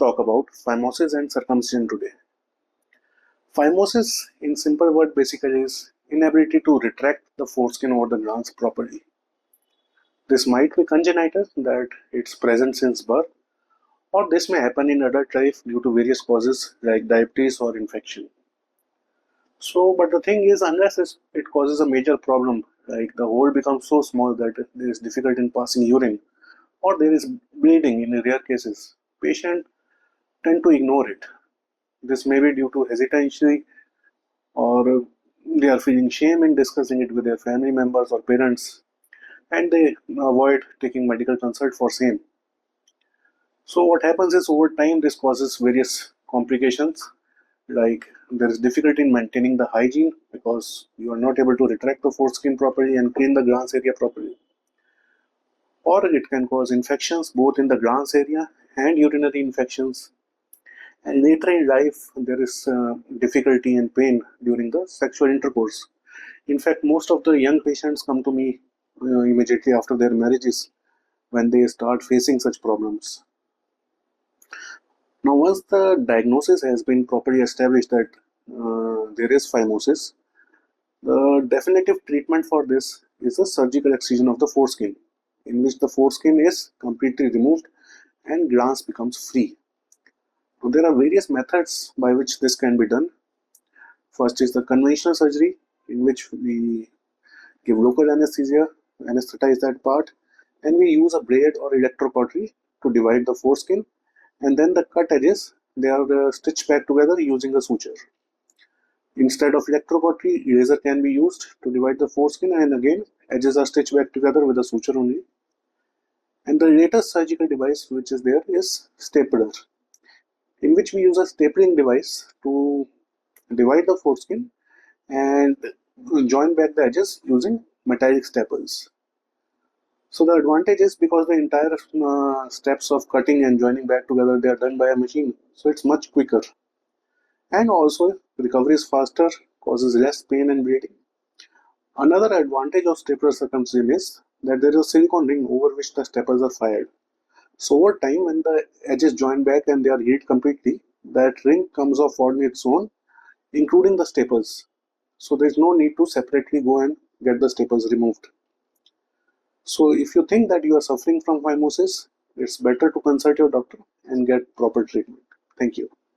talk about phimosis and circumcision today. Phimosis, in simple word, basically is inability to retract the foreskin over the glans properly. This might be congenital, that it's present since birth, or this may happen in adult life due to various causes like diabetes or infection. But the thing is, unless it causes a major problem, like the hole becomes so small that it is difficult in passing urine, or there is bleeding in rare cases, patient tend to ignore it. This may be due to hesitancy, or they are feeling shame in discussing it with their family members or parents, and they avoid taking medical consult for same. So what happens is, over time this causes various complications, like there is difficulty in maintaining the hygiene because you are not able to retract the foreskin properly and clean the glans area properly, or it can cause infections both in the glans area and urinary infections. And later in life, there is difficulty and pain during the sexual intercourse. In fact, most of the young patients come to me immediately after their marriages when they start facing such problems. Now, once the diagnosis has been properly established that there is phimosis, the definitive treatment for this is a surgical excision of the foreskin, in which the foreskin is completely removed and glans becomes free. Now, there are various methods by which this can be done. First is the conventional surgery, in which we give local anesthesia, anesthetize that part, and we use a blade or electrocautery to divide the foreskin, and then the cut edges, they are stitched back together using a suture. Instead of electrocautery, laser can be used to divide the foreskin, and again edges are stitched back together with a suture only. And the latest surgical device which is there is stapler, in which we use a stapling device to divide the foreskin and join back the edges using metallic staples. So the advantage is, because the entire steps of cutting and joining back together, they are done by a machine, so it's much quicker, and also recovery is faster, causes less pain and bleeding. Another advantage of stapler circumcision is that there is a silicone ring over which the staples are fired. So over time, when the edges join back and they are healed completely, that ring comes off on its own, including the staples. So there is no need to separately go and get the staples removed. So if you think that you are suffering from phimosis, it's better to consult your doctor and get proper treatment. Thank you.